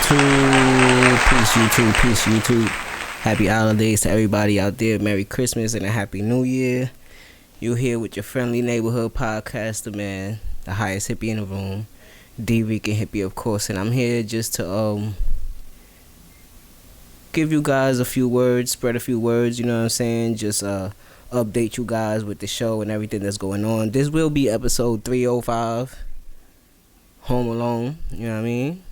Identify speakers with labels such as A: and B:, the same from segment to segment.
A: Peace YouTube. Happy holidays to everybody out there. Merry Christmas and a Happy New Year. You here with your friendly neighborhood podcaster, man. The highest hippie in the room. Dricanhippie, of course. And I'm here just to give you guys a few words, spread a few words, you know what I'm saying? Just update you guys with the show and everything that's going on. This will be episode 305. Home Alone, you know what I mean?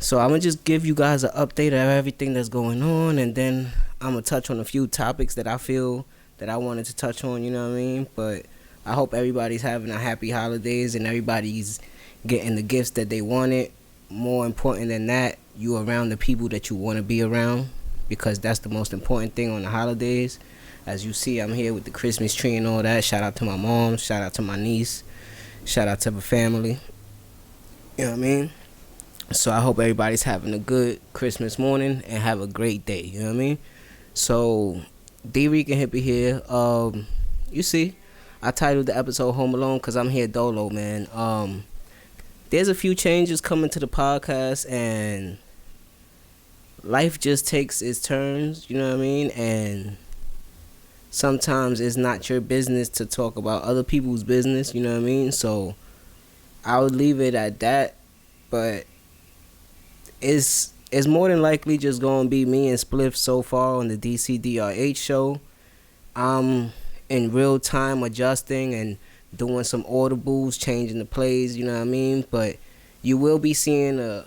A: So I'm going to just give you guys an update of everything that's going on, and then I'm going to touch on a few topics that I feel that I wanted to touch on, you know what I mean? But I hope everybody's having a happy holidays and everybody's getting the gifts that they wanted. More important than that, you around the people that you want to be around, because that's the most important thing on the holidays. As you see, I'm here with the Christmas tree and all that. Shout out to my mom, shout out to my niece, shout out to my family. You know what I mean? So I hope everybody's having a good Christmas morning and have a great day. You know what I mean? So Dricanhippie here. You see, I titled the episode Home Alone because I'm here dolo, man. There's a few changes coming to the podcast, and life just takes its turns. You know what I mean? And sometimes it's not your business to talk about other people's business. You know what I mean? So I would leave it at that. But it's more than likely just going to be me and Spliff so far on the DCDRH show. I'm in real time adjusting and doing some audibles, changing the plays, you know what I mean? But you will be seeing a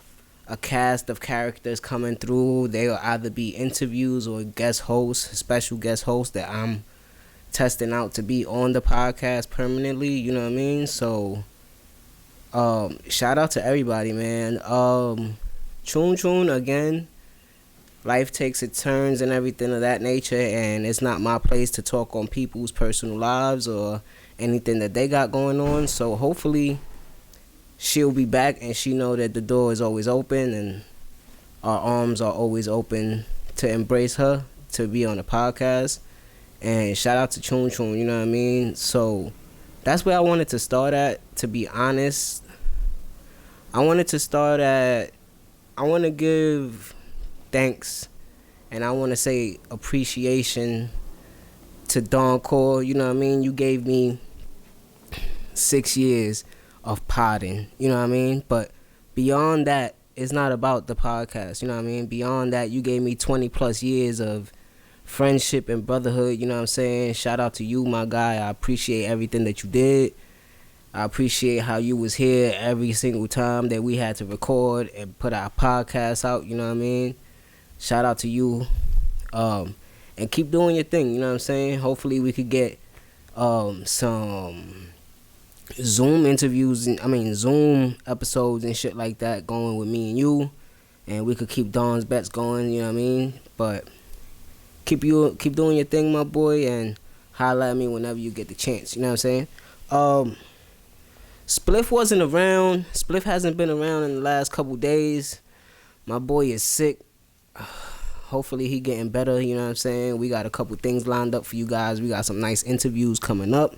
A: cast of characters coming through. They'll either be interviews or guest hosts, special guest hosts that I'm testing out to be on the podcast permanently, you know what I mean? So shout out to everybody, man. Chun Chun, again, life takes its turns and everything of that nature, and it's not my place to talk on people's personal lives or anything that they got going on. So hopefully she'll be back and she know that the door is always open and our arms are always open to embrace her to be on the podcast. And shout out to Chun Chun, you know what I mean? So that's where I wanted to start at, to be honest. I want to give thanks and I want to say appreciation to Don Core, you know what I mean? You gave me 6 years of podding, you know what I mean? But beyond that, it's not about the podcast, you know what I mean? Beyond that, you gave me 20 plus years of friendship and brotherhood, you know what I'm saying? Shout out to you, my guy. I appreciate everything that you did. I appreciate how you was here every single time that we had to record and put our podcast out, you know what I mean? Shout out to you. And keep doing your thing, you know what I'm saying? Hopefully we could get some Zoom interviews, Zoom episodes and shit like that going with me and you. And we could keep Don's bets going, you know what I mean? But keep doing your thing, my boy, and holla at me whenever you get the chance, you know what I'm saying? Spliff wasn't around. Spliff hasn't been around in the last couple days. My boy is sick. Hopefully he getting better, you know what I'm saying? We got a couple things lined up for you guys. We got some nice interviews coming up.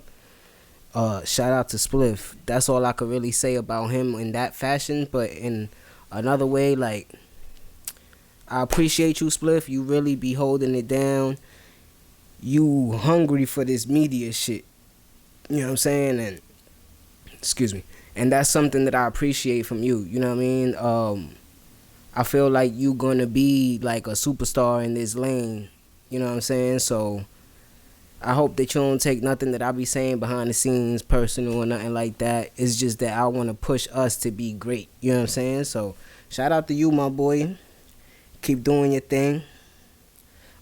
A: Shout out to Spliff. That's all I could really say about him in that fashion. But in another way, like, I appreciate you, Spliff. You really be holding it down. You hungry for this media shit. You know what I'm saying? And excuse me. And that's something that I appreciate from you. You know what I mean? I feel like you gonna be like a superstar in this lane. You know what I'm saying? So I hope that you don't take nothing that I be saying behind the scenes personal or nothing like that. It's just that I want to push us to be great. You know what I'm saying? So shout out to you, my boy. Keep doing your thing.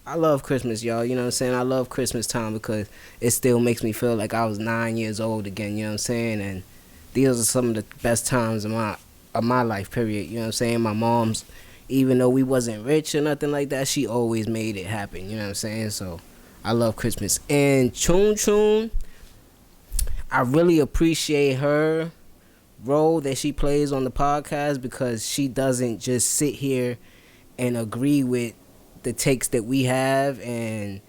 A: I love Christmas, y'all. You know what I'm saying? I love Christmas time because it still makes me feel like I was 9 years old again. You know what I'm saying? And these are some of the best times of my life, period. You know what I'm saying? My mom's, even though we wasn't rich or nothing like that, she always made it happen. You know what I'm saying? So I love Christmas. And Chun Chun, I really appreciate her role that she plays on the podcast because she doesn't just sit here and agree with the takes that we have, and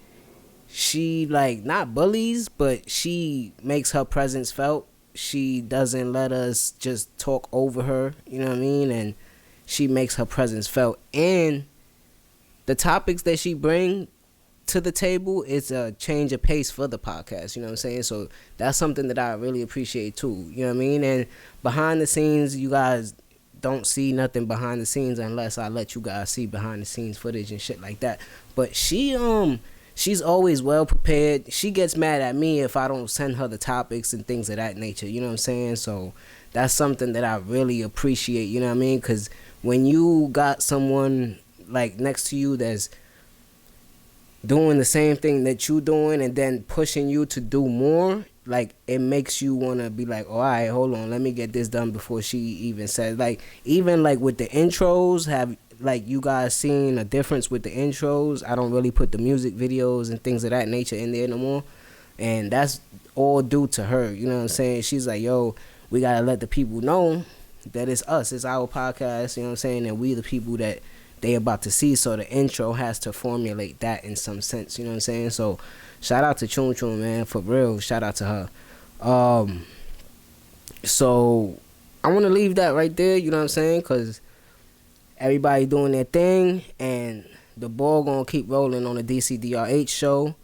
A: she, like, not bullies, but she makes her presence felt. She doesn't let us just talk over her, you know what I mean? And she makes her presence felt. And the topics that she bring to the table is a change of pace for the podcast, you know what I'm saying? So that's something that I really appreciate too, you know what I mean? And behind the scenes, you guys don't see nothing behind the scenes unless I let you guys see behind the scenes footage and shit like that. But she's always well prepared. She gets mad at me if I don't send her the topics and things of that nature, you know what I'm saying? So that's something that I really appreciate, you know what I mean? Because when you got someone like next to you that's doing the same thing that you doing and then pushing you to do more, like, it makes you want to be like, all right, hold on, let me get this done before she even says. Like, even like with the intros, have like you guys seen a difference with the intros? I don't really put the music videos and things of that nature in there no more, and that's all due to her, you know what I'm saying? She's like, yo, we gotta let the people know that it's us, it's our podcast, you know what I'm saying, and we the people that they about to see, so the intro has to formulate that in some sense, you know what I'm saying? So shout out to Chun Chun, man, for real, shout out to her. So I want to leave that right there, you know what I'm saying, because everybody doing their thing, and the ball gonna keep rolling on the DCDRH show.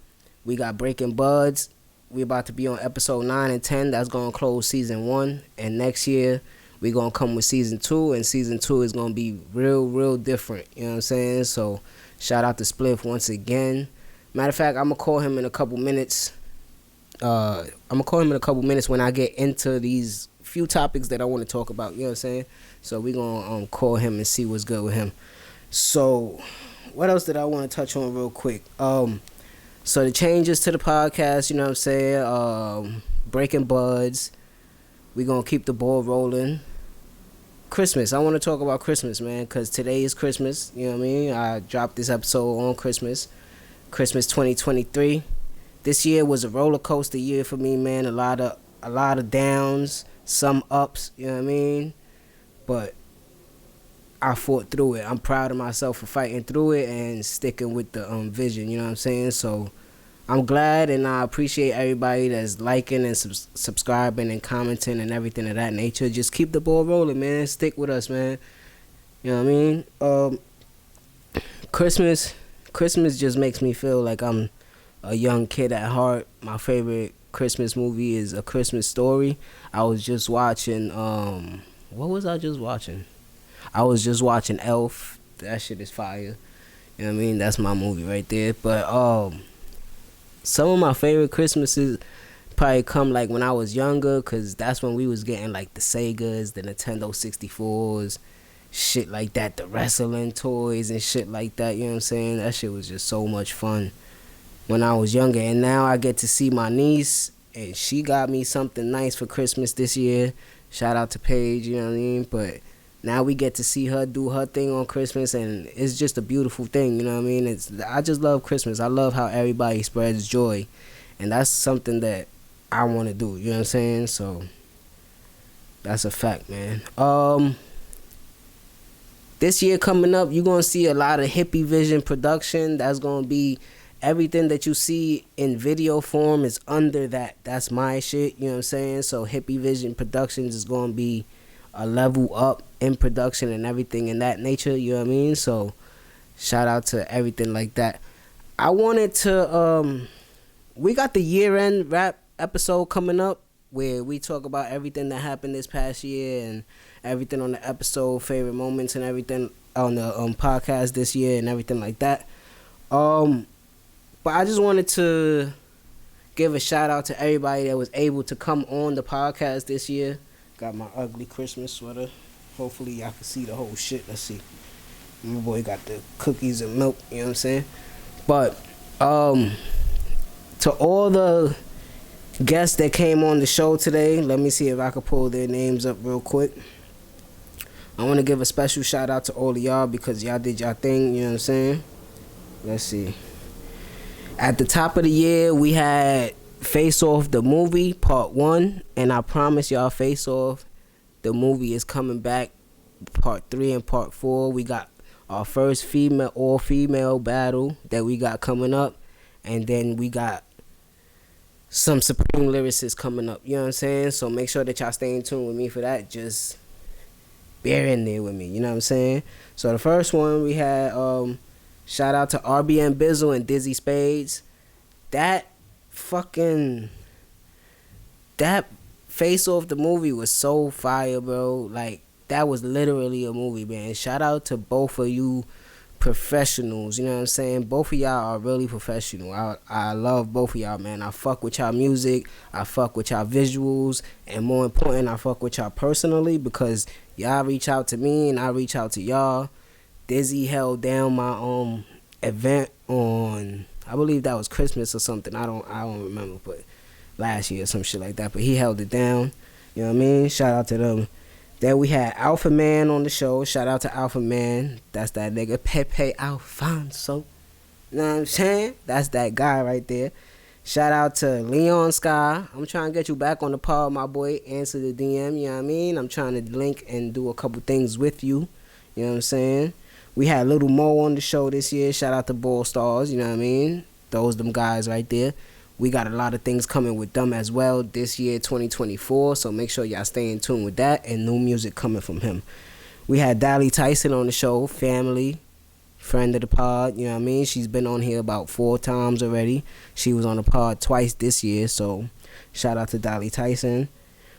A: We got Breaking Buds. We about to be on episode 9 and 10. That's gonna close season 1, and next year we gonna come with season 2, and season 2 is gonna be real different, you know what I'm saying? So shout out to Spliff once again. Matter of fact, I'm gonna call him in a couple minutes. When I get into these few topics that I want to talk about, you know what I'm saying? So we gonna call him and see what's good with him. So what else did I want to touch on real quick? So the changes to the podcast, you know what I'm saying? Breaking Buds. We gonna keep the ball rolling. Christmas. I want to talk about Christmas, man, because today is Christmas. You know what I mean? I dropped this episode on Christmas 2023. This year was a roller coaster year for me, man. A lot of downs, some ups. You know what I mean? But I fought through it. I'm proud of myself for fighting through it and sticking with the vision. You know what I'm saying? So I'm glad, and I appreciate everybody that's liking and subscribing and commenting and everything of that nature. Just keep the ball rolling, man. Stick with us, man. You know what I mean? Christmas just makes me feel like I'm a young kid at heart. My favorite Christmas movie is A Christmas Story. I was just watching, what was I just watching? I was just watching Elf. That shit is fire. You know what I mean? That's my movie right there. But, some of my favorite Christmases probably come like when I was younger, because that's when we was getting like the Segas, the Nintendo 64s, shit like that, the wrestling toys and shit like that, you know what I'm saying? That shit was just so much fun when I was younger. And now I get to see my niece, and she got me something nice for Christmas this year. Shout out to Paige, you know what I mean? But now we get to see her do her thing on Christmas, and it's just a beautiful thing, you know what I mean? I just love Christmas. I love how everybody spreads joy, and that's something that I want to do, you know what I'm saying? So that's a fact, man. This year coming up, you're going to see a lot of Hippie Vision production. That's going to be everything that you see in video form is under that. That's my shit, you know what I'm saying? So Hippie Vision Productions is going to be a level up in production and everything in that nature, you know what I mean? So shout out to everything like that. I wanted to we got the year-end wrap episode coming up where we talk about everything that happened this past year and everything on the episode, favorite moments and everything on the podcast this year and everything like that. But I just wanted to give a shout out to everybody that was able to come on the podcast this year. Got my ugly Christmas sweater. Hopefully y'all can see the whole shit. Let's see. My boy got the cookies and milk, you know what I'm saying? But to all the guests that came on the show today, let me see if I can pull their names up real quick. I want to give a special shout out to all of y'all because y'all did y'all thing, you know what I'm saying? Let's see. At the top of the year, we had Face Off the Movie, Part 1. And I promise y'all, Face Off the Movie is coming back, Part 3 and Part 4. We got our first all-female battle that we got coming up. And then we got some supreme lyricists coming up. You know what I'm saying? So make sure that y'all stay in tune with me for that. Just bear in there with me. You know what I'm saying? So the first one we had, shout out to RBN Bizzle and Dizzy Spades. That Face Off the movie was so fire, bro. Like, that was literally a movie, man. Shout out to both of you professionals, you know what I'm saying? Both of y'all are really professional. I love both of y'all, man. I fuck with y'all music, I fuck with y'all visuals, and more important, I fuck with y'all personally, because y'all reach out to me and I reach out to y'all. Dizzy held down my event on, I believe that was Christmas or something. I don't remember, but last year or some shit like that. But he held it down. You know what I mean? Shout out to them. Then we had Alpha Man on the show. Shout out to Alpha Man. That's that nigga Pepe Alfonso. You know what I'm saying? That's that guy right there. Shout out to Leon Sky. I'm trying to get you back on the pod, my boy. Answer the DM, you know what I mean? I'm trying to link and do a couple things with you. You know what I'm saying? We had Little Mo on the show this year. Shout out to Ball Stars, you know what I mean? Those them guys right there. We got a lot of things coming with them as well this year, 2024. So make sure y'all stay in tune with that, and new music coming from him. We had Dally Tyson on the show, family, friend of the pod. You know what I mean? She's been on here about 4 times already. She was on the pod twice this year. So shout out to Dally Tyson.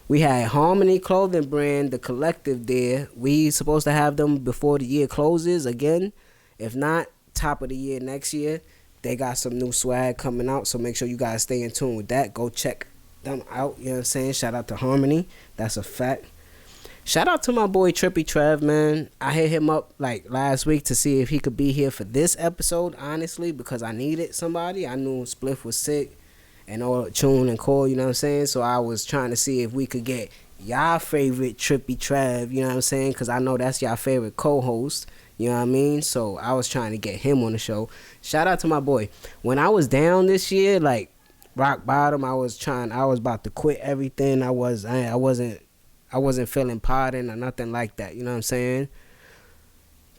A: We had Harmony Clothing Brand, the collective there. We supposed to have them before the year closes again. If not, top of the year next year. They got some new swag coming out, so make sure you guys stay in tune with that. Go check them out, you know what I'm saying? Shout out to Harmony. That's a fact. Shout out to my boy Trippy Trev, man. I hit him up like last week to see if he could be here for this episode, honestly, because I needed somebody. I knew Spliff was sick and all Chun and Cole, you know what I'm saying? So I was trying to see if we could get y'all favorite Trippy Trev, you know what I'm saying? Because I know that's y'all favorite co-host. You know what I mean? So I was trying to get him on the show. Shout out to my boy. When I was down this year, like rock bottom, I was about to quit everything. I wasn't feeling potting or nothing like that. You know what I'm saying?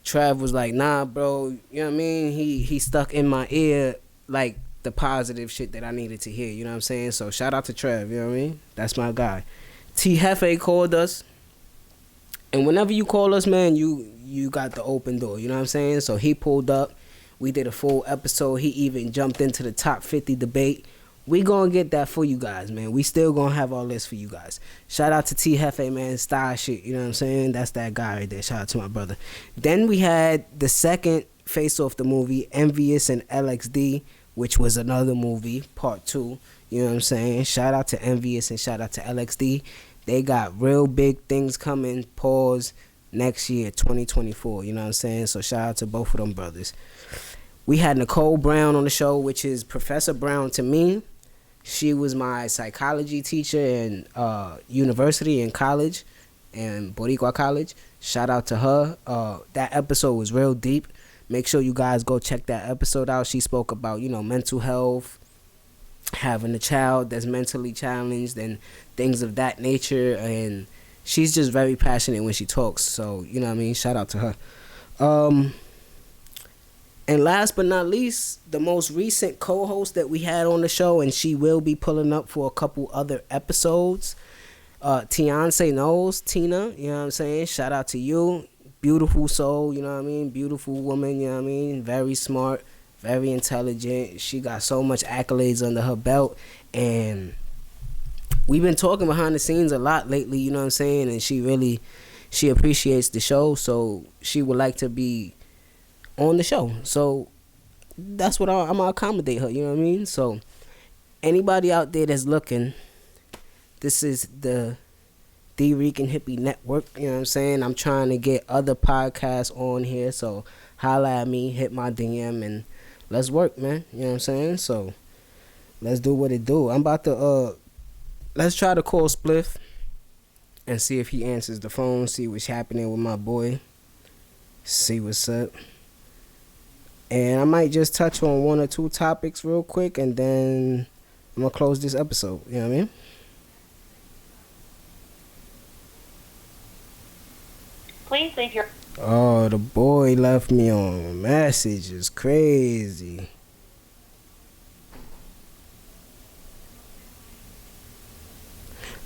A: Trav was like, nah, bro. You know what I mean? He stuck in my ear like the positive shit that I needed to hear. You know what I'm saying? So shout out to Trav. You know what I mean? That's my guy. T Hefe called us. And whenever you call us, man, you got the open door, you know what I'm saying? So he pulled up. We did a full episode. He even jumped into the top 50 debate. We gonna get that for you guys, man. We still gonna have all this for you guys. Shout out to T Hefe, man. Style shit, you know what I'm saying? That's that guy right there. Shout out to my brother. Then we had the second Face Off the movie, Envious and LXD, which was another movie, part 2. You know what I'm saying? Shout out to Envious and shout out to LXD. They got real big things coming, pause, next year, 2024. You know what I'm saying? So shout out to both of them brothers. We had Nicole Brown on the show, which is Professor Brown to me. She was my psychology teacher in university and college, and Boricua College. Shout out to her. That episode was real deep. Make sure you guys go check that episode out. She spoke about, mental health, having a child that's mentally challenged and things of that nature, and she's just very passionate when she talks, so you know what I mean, shout out to her. And last but not least, the most recent co-host that we had on the show, and she will be pulling up for a couple other episodes, Tiance Knowles, Tina, you know what I'm saying, shout out to you. Beautiful soul, you know what I mean, beautiful woman, you know what I mean, very smart, very intelligent. She got so much accolades under her belt, and we've been talking behind the scenes a lot lately, you know what I'm saying, and she appreciates the show, so she would like to be on the show. So that's what I'm gonna accommodate her, you know what I mean? So anybody out there that's looking, this is the Dricanhippie Network, you know what I'm saying? I'm trying to get other podcasts on here, so holla at me, hit my DM, and let's work, man, you know what I'm saying? So let's do what it do. I'm about to let's try to call Spliff and see if he answers the phone, see what's happening with my boy, see what's up. And I might just touch on 1 or 2 topics real quick, and then I'm gonna close this episode, you know what I mean?
B: Please leave your...
A: Oh, the boy left me on messages. Crazy.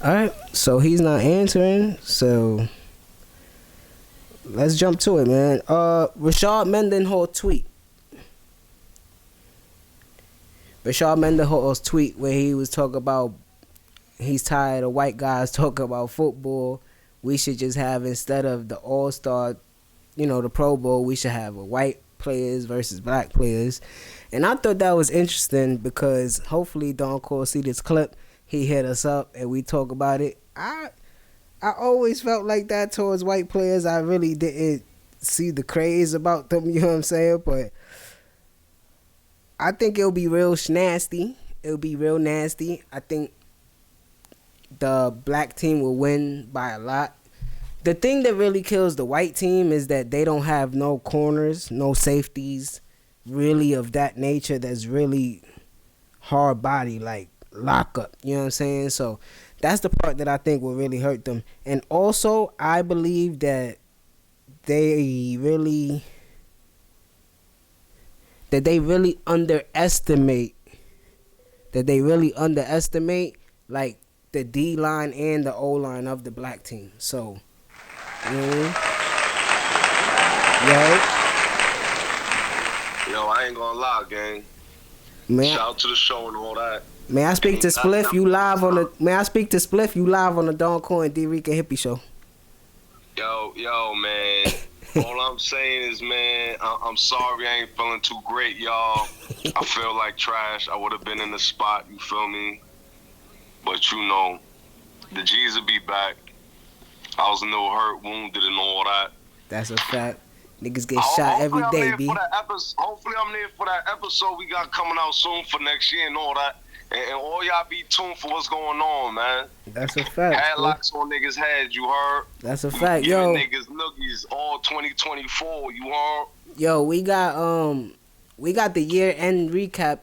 A: All right, so he's not answering. So let's jump to it, man. Rashad Mendenhall tweet. Rashad Mendenhall's tweet where he was talking about he's tired of white guys talking about football. We should just have, instead of the All-Star, the Pro Bowl, we should have a white players versus black players. And I thought that was interesting because hopefully Don Cole see this clip. He hit us up and we talk about it. I always felt like that towards white players. I really didn't see the craze about them, you know what I'm saying? But I think it'll be real nasty. It'll be real nasty. I think the black team will win by a lot. The thing that really kills the white team is that they don't have no corners, no safeties, really of that nature that's really hard body, like lock up. You know what I'm saying? So that's the part that I think will really hurt them. And also, I believe that they really underestimate like the D line and the O line of the black team. So, you know what I mean?
C: Yo, I ain't gonna lie, gang. Shout out to the show and all that.
A: May I speak to Spliff? You live on the. May I speak to Spliff? You live on the Don Cole and Dricanhippie show.
C: Yo, man. All I'm saying is, man, I'm sorry I ain't feeling too great, y'all. I feel like trash. I would have been in the spot, you feel me? But the G's will be back. I was a little hurt, wounded, and all that.
A: That's a fact. Niggas get shot every day, B.
C: Hopefully I'm there for that episode we got coming out soon for next year and all that. And all y'all be tuned for what's going on, man.
A: That's a fact.
C: Headlocks on niggas' heads, you heard?
A: That's a fact,
C: yo. Niggas noogies all 2024, you heard?
A: Yo, we got the year-end recap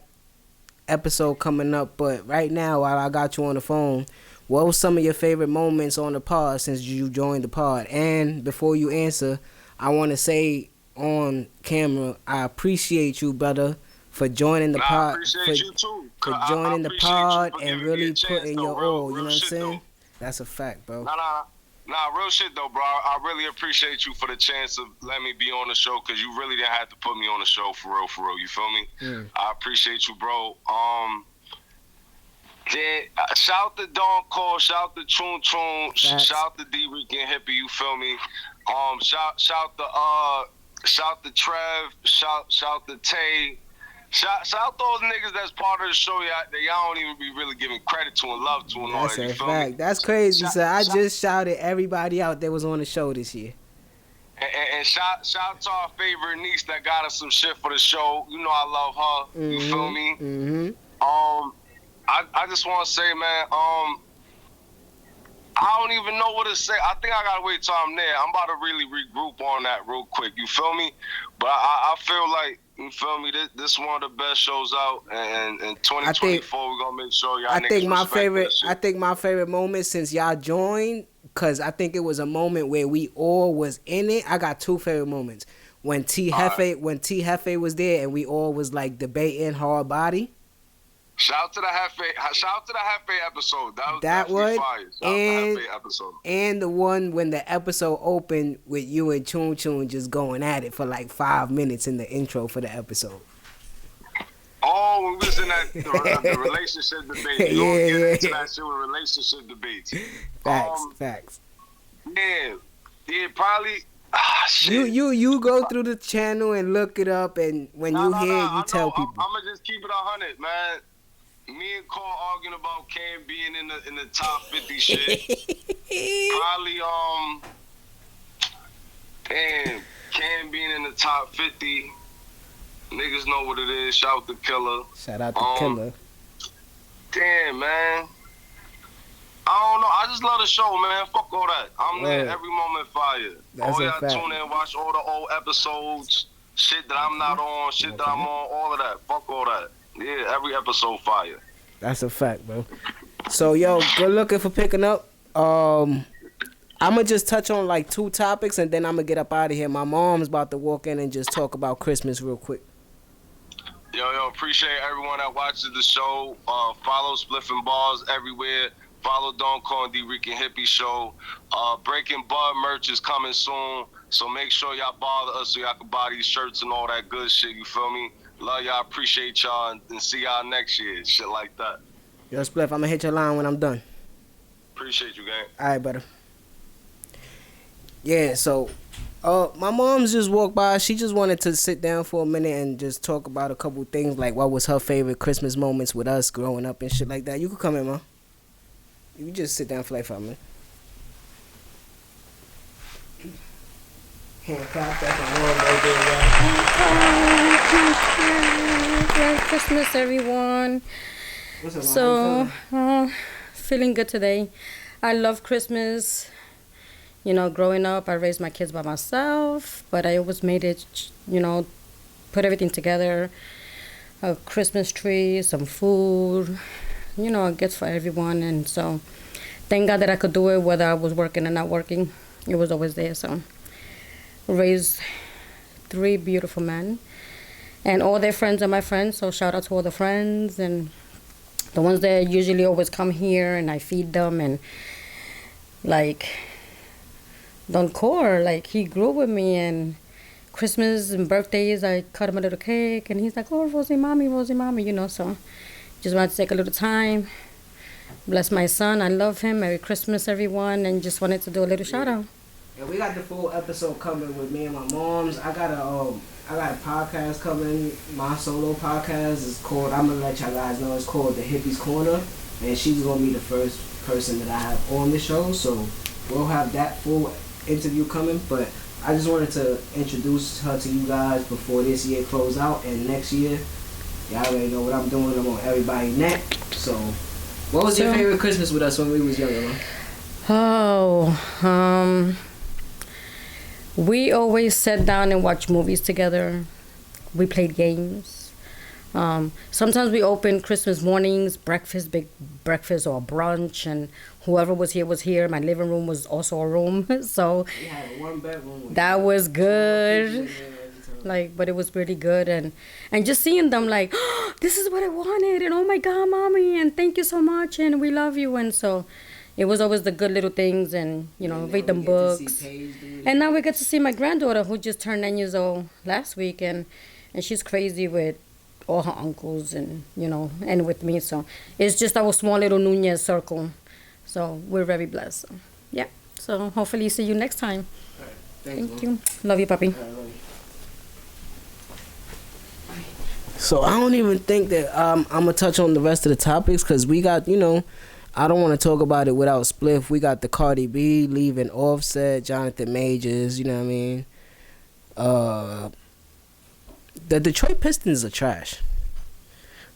A: episode coming up, but right now, while I got you on the phone, what was some of your favorite moments on the pod since you joined the pod? And before you answer, I want to say on camera, I appreciate you, brother, for joining the pod.
C: I appreciate you too.
A: For joining the pod and really putting your all. You know what I'm saying? That's a fact, bro.
C: Nah, real shit though, bro. I really appreciate you for the chance of letting me be on the show, because you really didn't have to put me on the show for real. You feel me? I appreciate you, bro. Shout out to Don Cole, shout out to Chun Chun, shout out to Dricanhippie, you feel me? Shout to Trev, shout to Tay. Shout out those niggas that's part of the show that y'all don't even be really giving credit to and love to and all that.
A: That's a fact. That's crazy, sir. I just shouted everybody out that was on the show this year.
C: And shout out to our favorite niece that got us some shit for the show. You know I love her. You feel me?
A: Mm-hmm.
C: I just want to say, man, I don't even know what to say. I think I got to wait till I'm there. I'm about to really regroup on that real quick. You feel me? But I feel like, you feel me, this is one of the best shows out. And in 2024, we're going to make sure y'all niggas
A: I think my favorite moment since y'all joined, because I think it was a moment where we all was in it. I got two favorite moments. When T Hefe was there and we all was like debating hard body.
C: Shout out to the Hefe episode. That was fire. Shout out to the Hefe episode.
A: And the one when the episode opened with you and Chun Chun just going at it for like 5 minutes in the intro for the episode.
C: Oh, when we was in that the relationship debate. You don't get into that shit with relationship debates.
A: Facts.
C: Yeah, probably. Shit.
A: You go through the channel and look it up, and when you tell people.
C: I'm gonna just keep it 100, man. Me and Cole arguing about Cam being in the top 50 shit. Probably Cam being in the top 50. Niggas know what it is. Shout out to Killer.
A: Shout out to Killer.
C: Damn, man. I don't know. I just love the show, man. Fuck all that. I'm there every moment fire.
A: That's
C: all y'all tune in, watch all the old episodes. Shit that I'm not on, shit that I'm on, all of that. Fuck all that. Yeah, every episode fire.
A: That's a fact, bro. So, yo, good looking for picking up. I'm going to just touch on like 2 topics and then I'm going to get up out of here. My mom's about to walk in and just talk about Christmas real quick.
C: Yo, appreciate everyone that watches the show. Follow Spliff and Balls everywhere. Follow Don Con D Dricanhippie Show. Breaking Bud merch is coming soon. So make sure y'all bother us so y'all can buy these shirts and all that good shit. You feel me? Love y'all, appreciate y'all, and see y'all next year. Shit like that.
A: Yo, Spliff, I'm gonna hit your line when I'm done.
C: Appreciate you, gang.
A: All right, brother. Yeah, so my mom's just walked by. She just wanted to sit down for a minute and just talk about a couple things, like what was her favorite Christmas moments with us growing up and shit like that. You could come in, Mom. You can just sit down for like 5 minutes. Hand clap, that's my mom right there,
D: Merry Christmas, everyone.
A: What's up, Mom?
D: Feeling good today. I love Christmas. You know, growing up, I raised my kids by myself, but I always made it, you know, put everything together. A Christmas tree, some food, you know, gifts for everyone. And so, thank God that I could do it whether I was working or not working. It was always there, so. Raised 3 beautiful men. And all their friends are my friends, so shout out to all the friends. And the ones that usually always come here, and I feed them. And, like, Don Core, like, he grew with me, and Christmas and birthdays, I cut him a little cake, and he's like, oh, Rosie mommy, you know, so just wanted to take a little time, bless my son, I love him, Merry Christmas, everyone, and just wanted to do a little shout out.
A: Yeah, we got the full episode coming with me and my moms. I got a podcast coming, my solo podcast is called, I'm gonna let y'all guys know, it's called The Hippies Corner, and she's gonna be the first person that I have on the show, so we'll have that full interview coming, but I just wanted to introduce her to you guys before this year close out, and next year, y'all already know what I'm doing. I'm on everybody's neck. So, what was your favorite Christmas with us when we was younger, man?
D: We always sat down and watched movies together. We played games. Sometimes we opened Christmas mornings, big breakfast or brunch, and whoever was here. My living room was also a room, so
A: We had a 1-bedroom.
D: that was good. Like, but it was really good, and just seeing them like, oh, this is what I wanted, and oh my God, mommy, and thank you so much, and we love you, and so it was always the good little things, and you know, read them books. And now we get to see my granddaughter, who just turned 9 years old last week, and she's crazy with all her uncles, and you know, and with me. So it's just our small little Nunez circle. So we're very blessed. So, yeah. So hopefully see you next time.
A: Right.
D: Thank you. Love you, puppy.
A: So I don't even think that I'm gonna touch on the rest of the topics, because we got, you know, I don't want to talk about it without Spliff. We got the Cardi B leaving Offset, Jonathan Majors, you know what I mean? The Detroit Pistons are trash.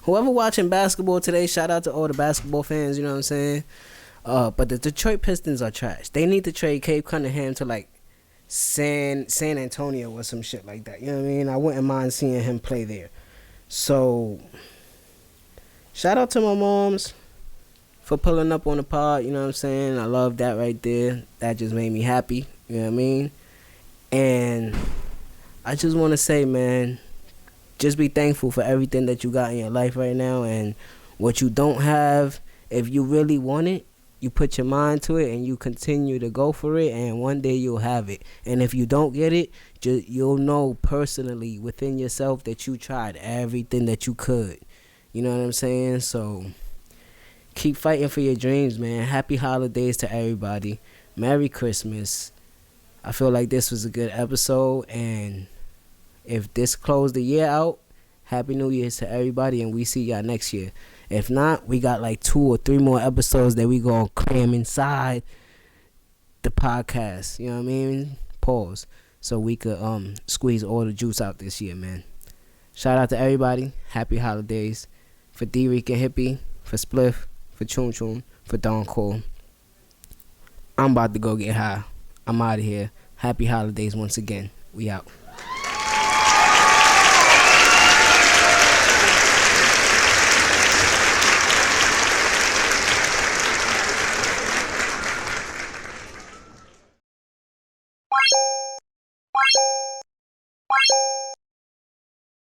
A: Whoever watching basketball today, shout out to all the basketball fans, you know what I'm saying? But the Detroit Pistons are trash. They need to trade Cade Cunningham to like San Antonio or some shit like that. You know what I mean? I wouldn't mind seeing him play there. So shout out to my moms for pulling up on the pod, you know what I'm saying? I love that right there. That just made me happy, you know what I mean? And I just want to say, man, just be thankful for everything that you got in your life right now, and what you don't have, if you really want it, you put your mind to it and you continue to go for it, and one day you'll have it. And if you don't get it, you'll know personally within yourself that you tried everything that you could. You know what I'm saying? So keep fighting for your dreams, man. Happy holidays to everybody. Merry Christmas. I feel like this was a good episode, and if this closed the year out, Happy New Year's to everybody, and we see y'all next year. If not, we got like 2 or 3 more episodes that we gonna cram inside the podcast. You know what I mean? Pause. So we could squeeze all the juice out this year, man. Shout out to everybody. Happy holidays. For D Dricanhippie, for Spliff, for Chun Chun, for Don Cole. I'm about to go get high. I'm out of here. Happy holidays once again. We out.
B: Bye.